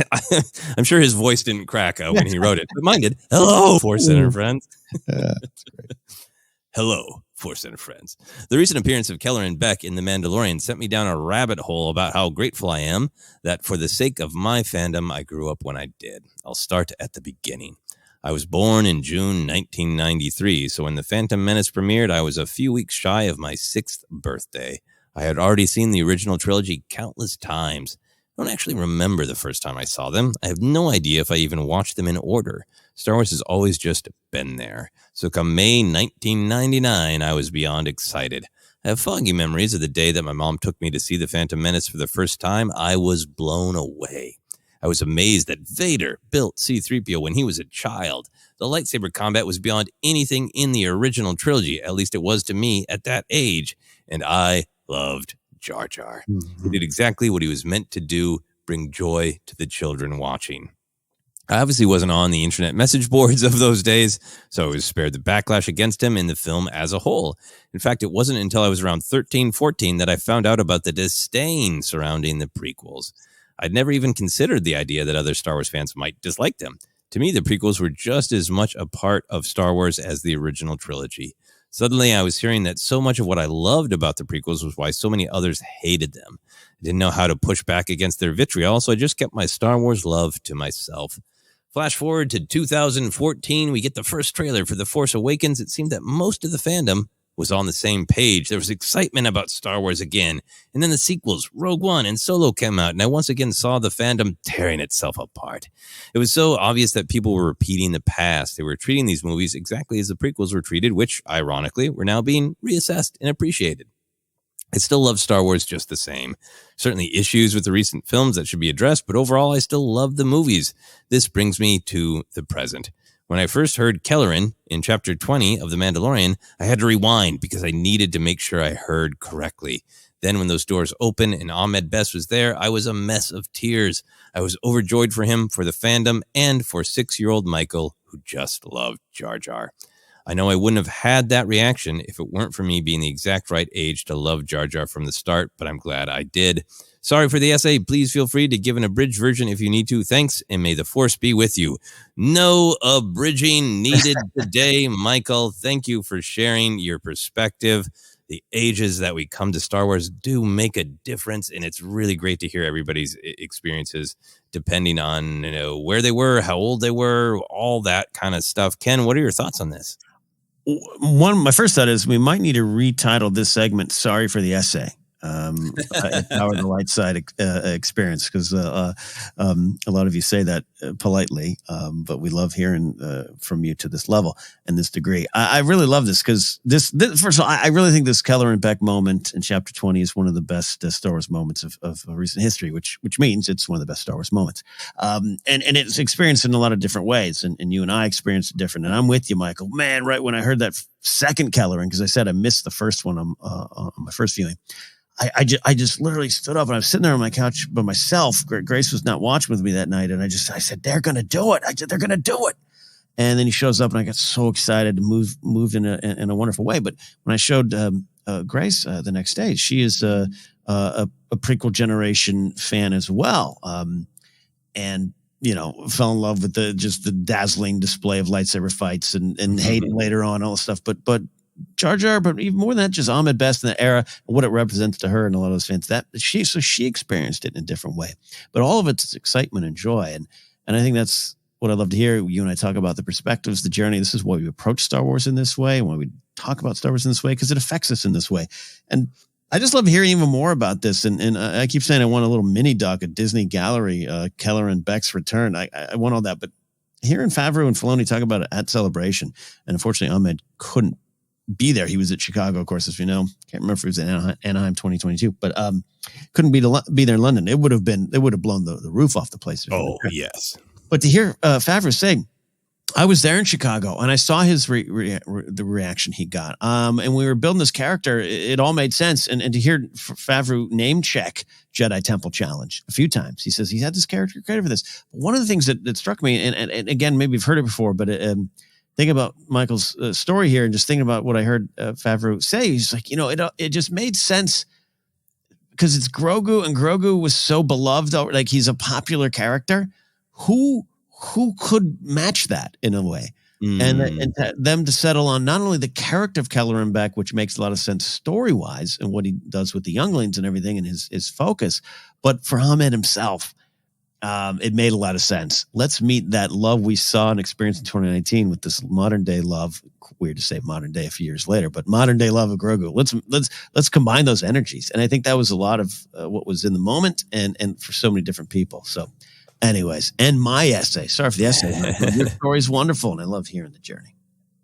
I'm sure his voice didn't crack when he wrote it, but mine did. Hello, ForceCenter friends. That's great. Hello, ForceCenter friends. The recent appearance of Keller and Beck in The Mandalorian sent me down a rabbit hole about how grateful I am that for the sake of my fandom, I grew up when I did. I'll start at the beginning. I was born in June 1993, so when The Phantom Menace premiered, I was a few weeks shy of my 6th birthday. I had already seen the original trilogy countless times. I don't actually remember the first time I saw them. I have no idea if I even watched them in order. Star Wars has always just been there. So come May 1999, I was beyond excited. I have foggy memories of the day that my mom took me to see The Phantom Menace for the first time. I was blown away. I was amazed that Vader built C-3PO when he was a child. The lightsaber combat was beyond anything in the original trilogy, at least it was to me at that age. And I loved Jar Jar. He did exactly what he was meant to do, bring joy to the children watching. I obviously wasn't on the internet message boards of those days, so I was spared the backlash against him in the film as a whole. In fact, it wasn't until I was around 13, 14 that I found out about the disdain surrounding the prequels. I'd never even considered the idea that other Star Wars fans might dislike them. To me, the prequels were just as much a part of Star Wars as the original trilogy. Suddenly, I was hearing that so much of what I loved about the prequels was why so many others hated them. I didn't know how to push back against their vitriol, so I just kept my Star Wars love to myself. Flash forward to 2014, we get the first trailer for The Force Awakens. It seemed that most of the fandom was on the same page. There was excitement about Star Wars again. And then the sequels, Rogue One and Solo, came out, and I once again saw the fandom tearing itself apart. It was so obvious that people were repeating the past. They were treating these movies exactly as the prequels were treated, which, ironically, were now being reassessed and appreciated. I still love Star Wars just the same. Certainly issues with the recent films that should be addressed, but overall I still love the movies. This brings me to the present. When I first heard Kelleran in Chapter 20 of The Mandalorian, I had to rewind because I needed to make sure I heard correctly. Then when those doors opened and Ahmed Best was there, I was a mess of tears. I was overjoyed for him, for the fandom, and for 6-year-old Michael, who just loved Jar Jar. I know I wouldn't have had that reaction if it weren't for me being the exact right age to love Jar Jar from the start, but I'm glad I did. Sorry for the essay. Please feel free to give an abridged version if you need to. Thanks, and may the Force be with you. No abridging needed today, Michael. Thank you for sharing your perspective. The ages that we come to Star Wars do make a difference, and it's really great to hear everybody's experiences depending on where they were, how old they were, all that kind of stuff. Ken, what are your thoughts on this? My first thought is we might need to retitle this segment "Sorry for the Essay." Power the Light Side experience, because a lot of you say that politely, but we love hearing from you to this level and this degree. I really love this because this first of all, I really think this Keller and Beck moment in Chapter 20 is one of the best Star Wars moments of recent history, which means it's one of the best Star Wars moments. And it's experienced in a lot of different ways, and you and I experienced it different. And I'm with you, Michael. Man, right when I heard that second Keller, because I said I missed the first one on my first viewing. I just literally stood up and I was sitting there on my couch by myself. Grace was not watching with me that night. And I said, they're going to do it. They're going to do it. And then he shows up and I got so excited and moved in a wonderful way. But when I showed Grace the next day, she is a prequel generation fan as well. And, fell in love with the dazzling display of lightsaber fights and Hayden later on, all this stuff. But Jar Jar, but even more than that, just Ahmed Best in the era, and what it represents to her and a lot of those fans. So she experienced it in a different way. But all of it's excitement and joy, and I think that's what I love to hear. You and I talk about the perspectives, the journey. This is why we approach Star Wars in this way, and why we talk about Star Wars in this way, because it affects us in this way. And I just love hearing even more about this. And I keep saying I want a little mini doc, a Disney gallery, Keller and Beck's return. I want all that, but hearing Favreau and Filoni talk about it at Celebration, and unfortunately Ahmed couldn't be there. He was at Chicago, of course, as we know. Can't remember if he was in Anaheim 2022, but couldn't be there in London. They would have blown the roof off the place. Oh, yes. But to hear Favreau saying, I was there in Chicago and I saw his the reaction he got. And we were building this character. It all made sense. And to hear Favreau name check Jedi Temple Challenge a few times, he says he had this character created for this. But one of the things that struck me, and again, maybe you've heard it before, but think about Michael's story here and just thinking about what I heard Favreau say. He's like, it just made sense because it's Grogu, and Grogu was so beloved. Like, he's a popular character. Who could match that in a way? and them to settle on not only the character of Kelleran Beck, which makes a lot of sense story-wise and what he does with the younglings and everything and his focus, but for Ahmed himself, it made a lot of sense. Let's meet that love we saw and experienced in 2019 with this modern day love. Weird to say modern day a few years later, but modern day love of Grogu. Let's combine those energies. And I think that was a lot of what was in the moment and for so many different people. So anyways, and my essay, sorry for the essay. Your story's wonderful. And I love hearing the journey.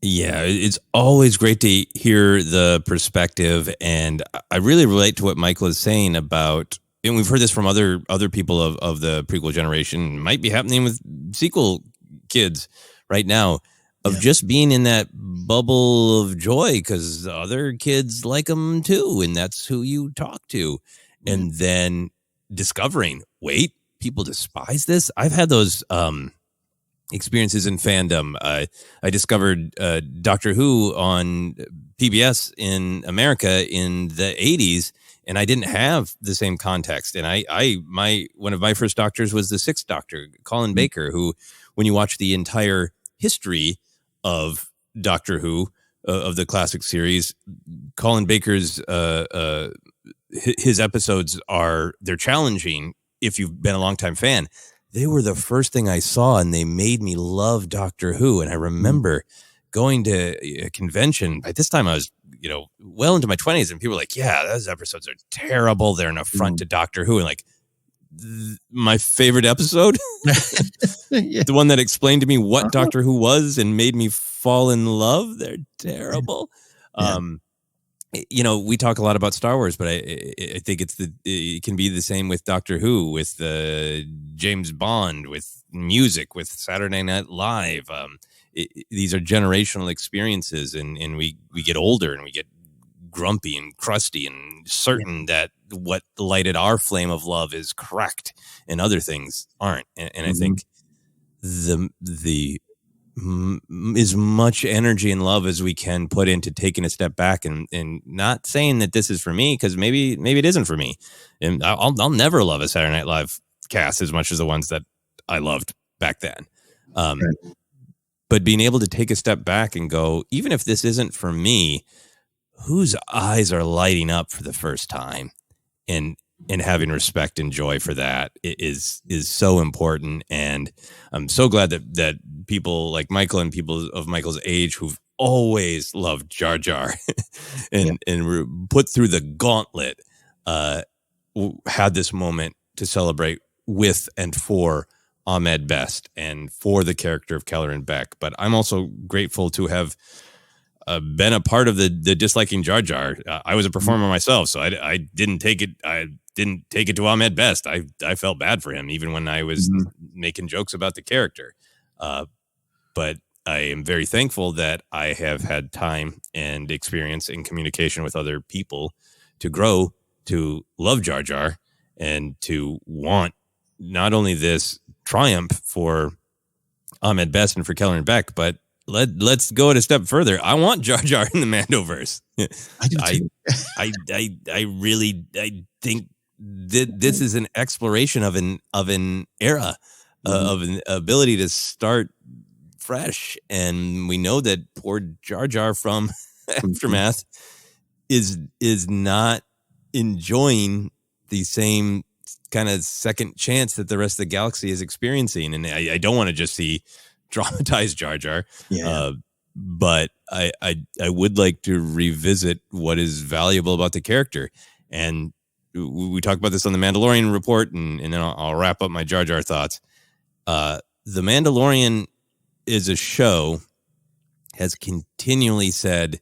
Yeah, it's always great to hear the perspective. And I really relate to what Michael is saying about, and we've heard this from other people of the prequel generation, might be happening with sequel kids right now, of just being in that bubble of joy because other kids like them too, and that's who you talk to. And then discovering, wait, people despise this? I've had those experiences in fandom. I discovered Doctor Who on PBS in America in the 80s, and I didn't have the same context. And one of my first doctors was the Sixth Doctor, Colin Baker, who, when you watch the entire history of Doctor Who, of the classic series, Colin Baker's his episodes they're challenging if you've been a longtime fan. They were the first thing I saw, and they made me love Doctor Who. And I remember going to a convention. By this time I was, well into my 20s, and people were like, yeah, those episodes are terrible. They're an affront to Doctor Who. And like, my favorite episode, the one that explained to me what Doctor Who was and made me fall in love. They're terrible. We talk a lot about Star Wars, but I think it can be the same with Doctor Who, with James Bond, with music, with Saturday Night Live. These are generational experiences, and we get older and we get grumpy and crusty and certain that what lighted our flame of love is correct and other things aren't. And I think the as much energy and love as we can put into taking a step back and not saying that this is for me, because maybe it isn't for me. And I'll never love a Saturday Night Live cast as much as the ones that I loved back then. But being able to take a step back and go, even if this isn't for me, whose eyes are lighting up for the first time, and having respect and joy for that is so important. And I'm so glad that people like Michael and people of Michael's age who've always loved Jar Jar and put through the gauntlet had this moment to celebrate with and for Ahmed Best and for the character of Kelleran Beck. But I'm also grateful to have been a part of the disliking Jar Jar. I was a performer myself, so I didn't take it. I didn't take it to Ahmed Best. I felt bad for him, even when I was making jokes about the character. But I am very thankful that I have had time and experience in communication with other people to grow to love Jar Jar and to want not only this triumph for Ahmed Best and for Kelleran Beck, but let's go it a step further. I want Jar Jar in the Mandoverse. I really think that this is an exploration of an era of an ability to start fresh. And we know that poor Jar Jar from Aftermath is not enjoying the same kind of second chance that the rest of the galaxy is experiencing. And I don't want to just see dramatized Jar Jar, but I would like to revisit what is valuable about the character. And we talked about this on the Mandalorian report, and then I'll wrap up my Jar Jar thoughts. The Mandalorian is a show has continually said,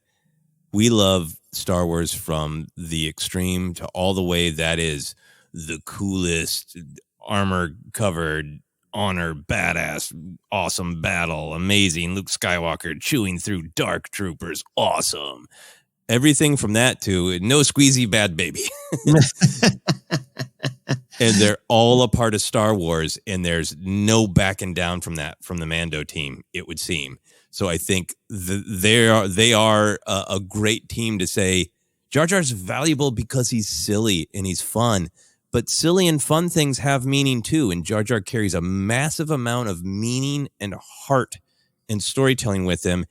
we love Star Wars from the extreme to all the way that is the coolest, armor covered, honor, badass, awesome battle, amazing Luke Skywalker chewing through dark troopers, awesome. Everything from that to no squeezy bad baby. And they're all a part of Star Wars, and there's no backing down from that from the Mando team, it would seem. So I think they are a great team to say Jar Jar's valuable because he's silly and he's fun. But silly and fun things have meaning too, and Jar Jar carries a massive amount of meaning and heart and storytelling with him,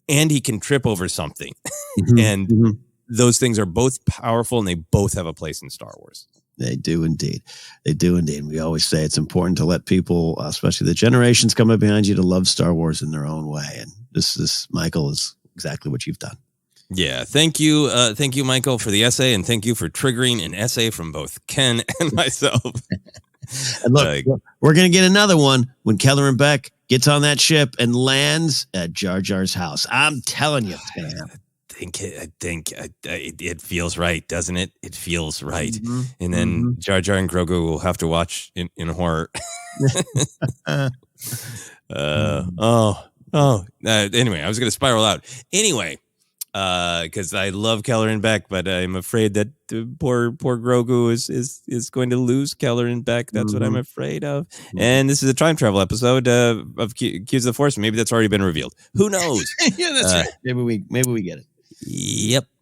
and he can trip over something. Mhm, And mhm. those things are both powerful, and they both have a place in Star Wars. They do indeed. They do indeed. We always say it's important to let people, especially the generations coming up behind you, to love Star Wars in their own way. And this Michael, is exactly what you've done. Yeah, thank you, Michael, for the essay, and thank you for triggering an essay from both Ken and myself. And look, we're going to get another one when Keller and Beck gets on that ship and lands at Jar Jar's house. I'm telling you, it's going to happen. I think it feels right, doesn't it? It feels right. Mm-hmm. And then Jar Jar and Grogu will have to watch in horror. Anyway, I was going to spiral out. Anyway, because I love Keller and Beck, but I'm afraid that poor Grogu is going to lose Keller and Beck. That's what I'm afraid of. And this is a time travel episode of Cues of the Force. Maybe that's already been revealed. Who knows? Yeah, that's right. Maybe we get it.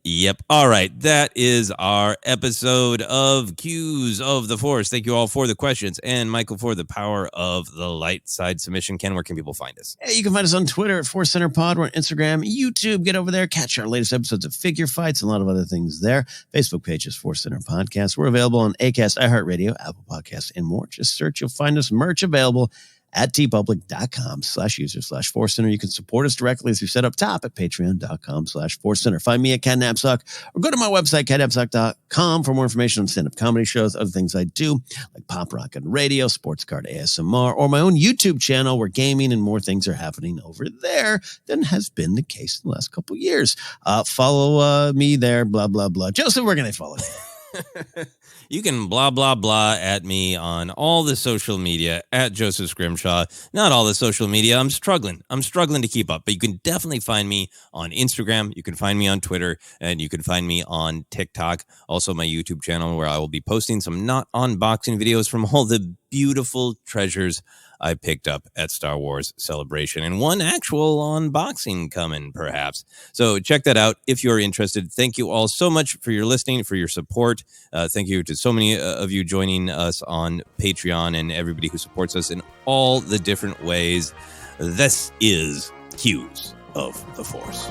Yep. All right. That is our episode of Cues of the Force. Thank you all for the questions, and Michael for the power of the light side submission. Ken, where can people find us? Hey, you can find us on Twitter at ForceCenter Pod. We're on Instagram, YouTube. Get over there. Catch our latest episodes of Figure Fights and a lot of other things there. Facebook page is ForceCenter Podcast. We're available on Acast, iHeartRadio, Apple Podcasts, and more. Just search. You'll find us merch available at tpublic.com/user/ForceCenter. You can support us directly, as we said up top, at patreon.com/ForceCenter. Find me at Ken Napzok, or go to my website, kennapzok.com, for more information on stand-up comedy shows, other things I do, like Pop Rock and Radio, Sports Card ASMR, or my own YouTube channel, where gaming and more things are happening over there than has been the case in the last couple of years. Follow me there, blah, blah, blah. Joseph, where can they follow you? You can blah, blah, blah at me on all the social media at Joseph Scrimshaw. Not all the social media. I'm struggling to keep up, but you can definitely find me on Instagram. You can find me on Twitter, and you can find me on TikTok. Also my YouTube channel, where I will be posting some not unboxing videos from all the beautiful treasures I picked up at Star Wars Celebration, and one actual unboxing coming, perhaps. So check that out if you're interested. Thank you all so much for your listening, for your support. Thank you to so many of you joining us on Patreon, and everybody who supports us in all the different ways. This is Cues of the Force.